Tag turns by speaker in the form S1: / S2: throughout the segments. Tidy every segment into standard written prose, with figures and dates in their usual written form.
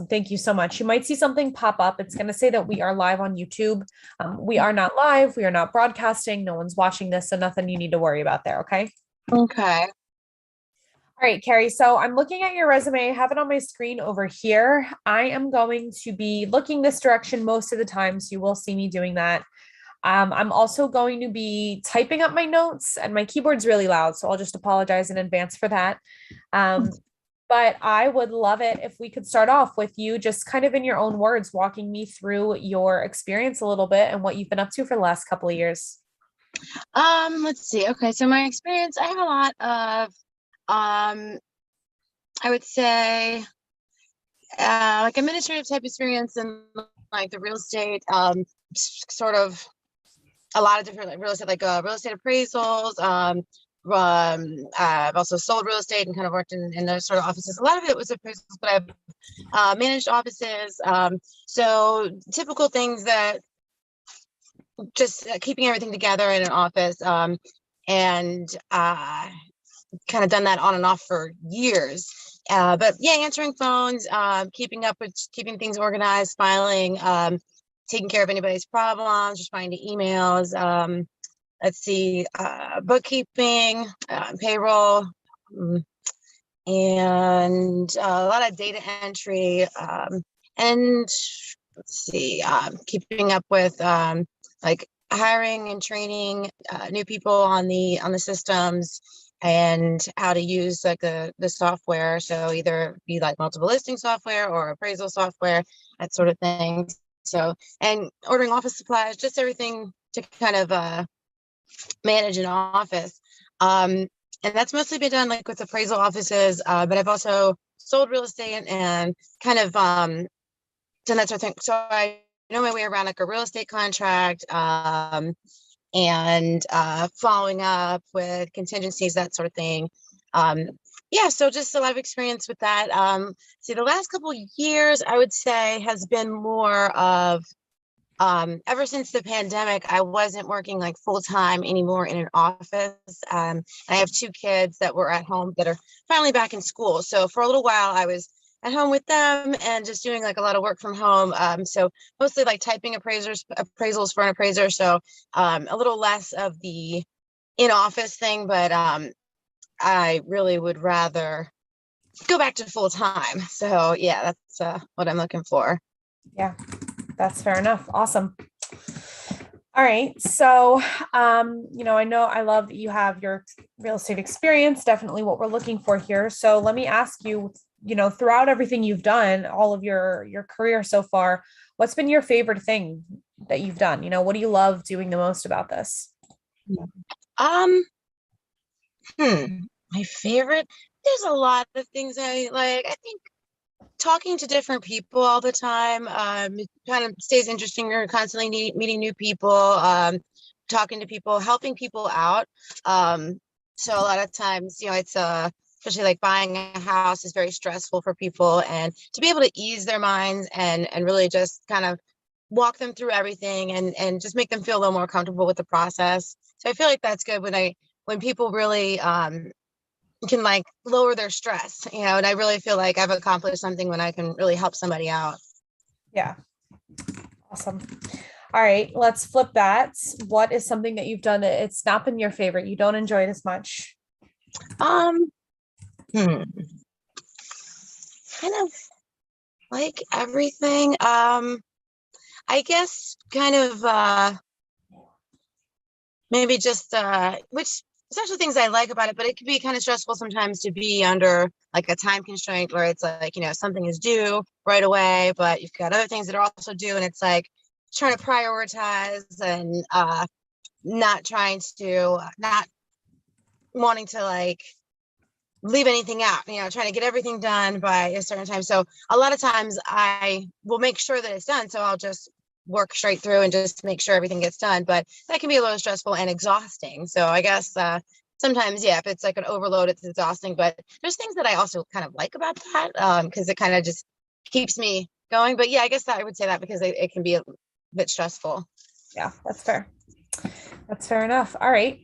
S1: Thank you so much. You might see something pop up. It's going to say that we are live on YouTube. We are not live. We are not broadcasting. No one's watching this, so nothing you need to worry about there. Okay.
S2: Okay.
S1: All right, Carey. So I'm looking at your resume. I have it on my screen over here. I am going to be looking this direction most of the time, so you will see me doing that. I'm also going to be typing up my notes, and my keyboard's really loud, so I'll just apologize in advance for that. Um, but I would love it if we could start off with you just kind of in your own words, walking me through your experience a little bit and what you've been up to for the last couple of years.
S2: Let's see. Okay, so my experience, I have a lot of I would say like administrative type experience and like the real estate, sort of a lot of different like real estate, like real estate appraisals. I've also sold real estate and kind of worked in those sort of offices. A lot of it was appraisals, but I've managed offices. So typical things that just keeping everything together in an office. And kind of done that on and off for years. But yeah, answering phones, keeping up with keeping things organized, filing, taking care of anybody's problems, responding to emails. Let's see, bookkeeping, payroll, and a lot of data entry. And let's see, keeping up with like hiring and training new people on the systems and how to use like the software. So either be like multiple listing software or appraisal software, that sort of thing. So, and ordering office supplies, just everything to kind of manage an office. And that's mostly been done like with appraisal offices, but I've also sold real estate and kind of done that sort of thing. So I know my way around like a real estate contract, and following up with contingencies, that sort of thing. Yeah, so just a lot of experience with that. See, the last couple of years, I would say, has been more of ever since the pandemic, I wasn't working like full time anymore in an office. I have two kids that were at home that are finally back in school. So for a little while, I was at home with them and just doing like a lot of work from home. So mostly like typing appraisals for an appraiser. So a little less of the in office thing, but I really would rather go back to full time. So yeah, that's what I'm looking for.
S1: Yeah, that's fair enough. Awesome. All right. So, I know I love that you have your real estate experience, definitely what we're looking for here. So let me ask you, throughout everything you've done, all of your career so far, what's been your favorite thing that you've done? What do you love doing the most about this?
S2: Um, my favorite, there's a lot of things I like. I think talking to different people all the time, kind of stays interesting. You're constantly meeting new people, talking to people, helping people out. So a lot of times, it's especially like buying a house is very stressful for people, and to be able to ease their minds and really just kind of walk them through everything and just make them feel a little more comfortable with the process. So I feel like that's good when people really can like lower their stress, and I really feel like I've accomplished something when I can really help somebody out.
S1: Yeah. Awesome. All right, let's flip that. What is something that you've done that it's not been your favorite? You don't enjoy it as much?
S2: Um, kind of like everything. I guess kind of maybe just which especially things I like about it, but it can be kind of stressful sometimes to be under like a time constraint where it's like, something is due right away, but you've got other things that are also due, and it's like trying to prioritize and not wanting to like leave anything out, trying to get everything done by a certain time. So a lot of times I will make sure that it's done. So I'll just work straight through and just make sure everything gets done. But that can be a little stressful and exhausting. So I guess sometimes, yeah, if it's like an overload, it's exhausting. But there's things that I also kind of like about that, because it kind of just keeps me going. But yeah, I guess that I would say that because it can be a bit stressful.
S1: Yeah, that's fair. That's fair enough. All right.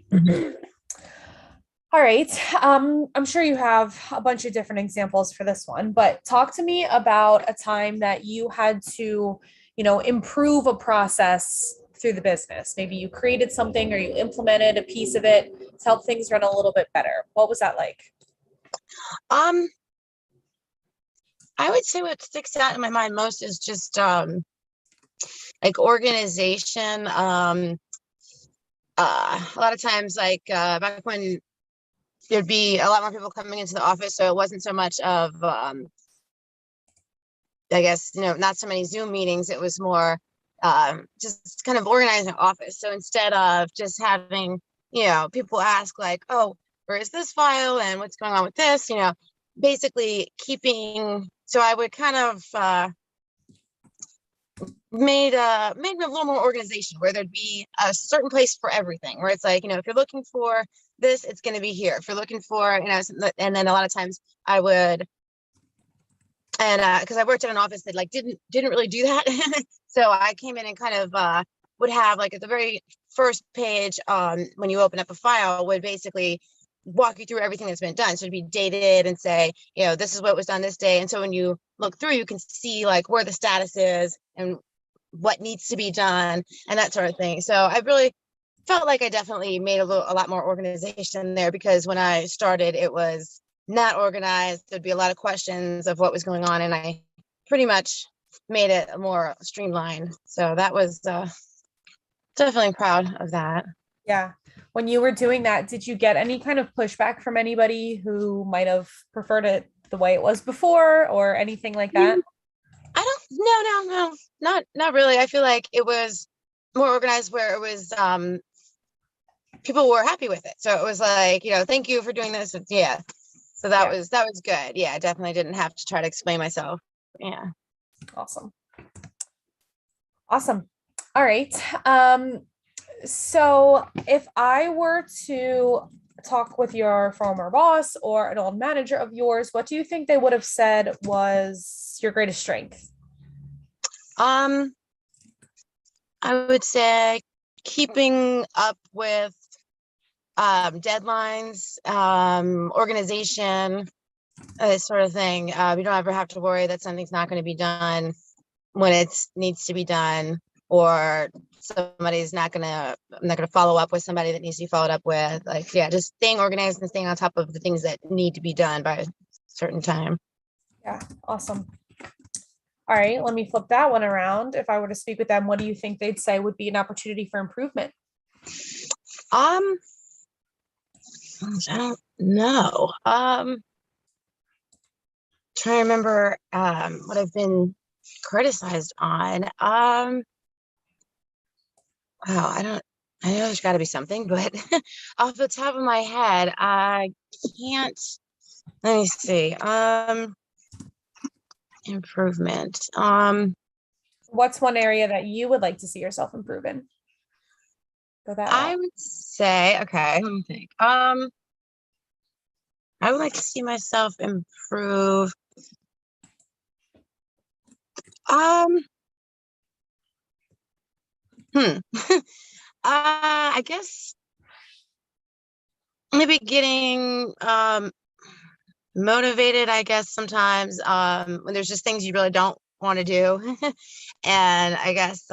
S1: All right. I'm sure you have a bunch of different examples for this one, but talk to me about a time that you had to, improve a process through the business. Maybe you created something or you implemented a piece of it to help things run a little bit better. What was that like?
S2: Um, I would say what sticks out in my mind most is just like organization. A lot of times, like back when there'd be a lot more people coming into the office, so it wasn't so much of I guess, not so many Zoom meetings. It was more just kind of organizing the office. So instead of just having, people ask like, oh, where is this file and what's going on with this, basically keeping, so I would kind of made a little more organization where there'd be a certain place for everything, where it's like, if you're looking for this, it's going to be here. If you're looking for, and then a lot of times I would, and because I worked in an office that like didn't really do that. So I came in and kind of would have like at the very first page, when you open up a file, would basically walk you through everything that's been done. So it'd be dated and say, this is what was done this day. And so when you look through, you can see like where the status is and what needs to be done and that sort of thing. So I really felt like I definitely made a lot more organization there, because when I started, it was not organized. There'd be a lot of questions of what was going on, and I pretty much made it more streamlined. So that was definitely proud of that.
S1: Yeah. When you were doing that, did you get any kind of pushback from anybody who might have preferred it the way it was before or anything like that?
S2: I don't, no, not really. I feel like it was more organized where it was people were happy with it. So it was like, thank you for doing this. Yeah. So that
S1: Yeah.
S2: was good. Yeah, I definitely didn't have to try to explain myself. Yeah.
S1: Awesome. Awesome. All right. So if I were to talk with your former boss or an old manager of yours, what do you think they would have said was your greatest strength?
S2: Um, I would say keeping up with deadlines, organization, this sort of thing. You don't ever have to worry that something's not going to be done when it needs to be done, or I'm not gonna follow up with somebody that needs to be followed up with. Like, yeah, just staying organized and staying on top of the things that need to be done by a certain time.
S1: Yeah, awesome. All right, let me flip that one around. If I were to speak with them, what do you think they'd say would be an opportunity for improvement?
S2: Um, I don't know. Trying to remember what I've been criticized on. Wow, I know there's got to be something, but off the top of my head, I can't. Let me see. Improvement.
S1: What's one area that you would like to see yourself improve in? Go that
S2: I
S1: route.
S2: would say, okay, let me think. I would like to see myself improve. Um, hmm. I guess maybe getting motivated, I guess sometimes when there's just things you really don't want to do. And I guess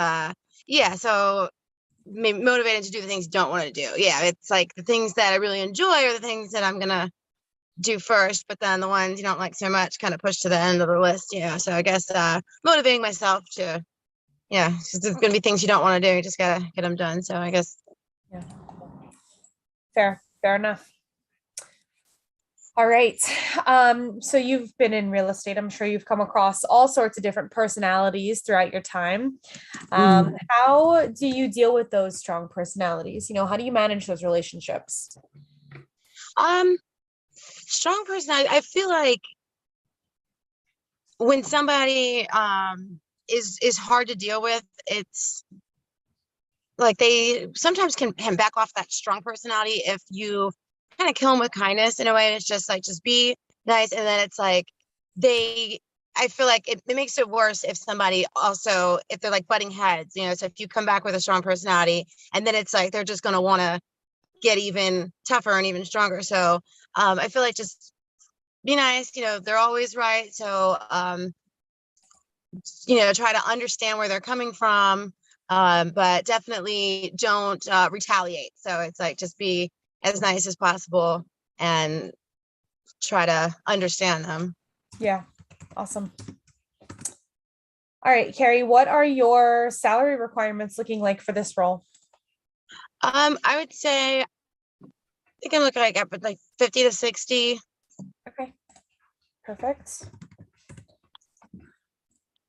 S2: yeah, so maybe motivated to do the things you don't want to do. Yeah, it's like the things that I really enjoy are the things that I'm gonna do first, but then the ones you don't like so much kind of push to the end of the list. So I guess motivating myself to, yeah, 'cause there's gonna be things you don't want to do. You just gotta get them done. So I guess.
S1: Yeah, fair enough. All right. So you've been in real estate. I'm sure you've come across all sorts of different personalities throughout your time.
S2: Mm.
S1: How do you deal with those strong personalities? How do you manage those relationships?
S2: Um, Strong personality. I feel like when somebody is hard to deal with, it's like they sometimes can back off that strong personality if you kind of kill them with kindness in a way. And it's just like, just be nice. And then it's like they, I feel like it makes it worse if somebody also, if they're like butting heads, so if you come back with a strong personality and then it's like they're just going to want to get even tougher and even stronger. So I feel like just be nice, they're always right. So try to understand where they're coming from, but definitely don't retaliate. So it's like just be as nice as possible and try to understand them.
S1: Yeah. Awesome. All right, Carey, what are your salary requirements looking like for this role?
S2: I would say I think I'm looking like 50 to 60.
S1: Okay, perfect.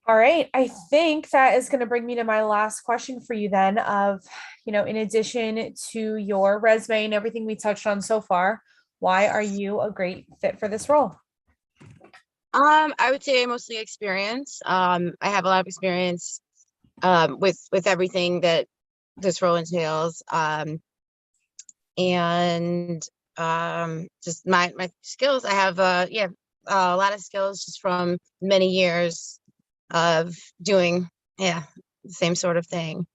S1: All right, I think that is going to bring me to my last question for you then of, in addition to your resume and everything we touched on so far, why are you a great fit for this role?
S2: I would say mostly experience. I have a lot of experience with everything that this role entails. And just my skills. I have a lot of skills just from many years of doing the same sort of thing.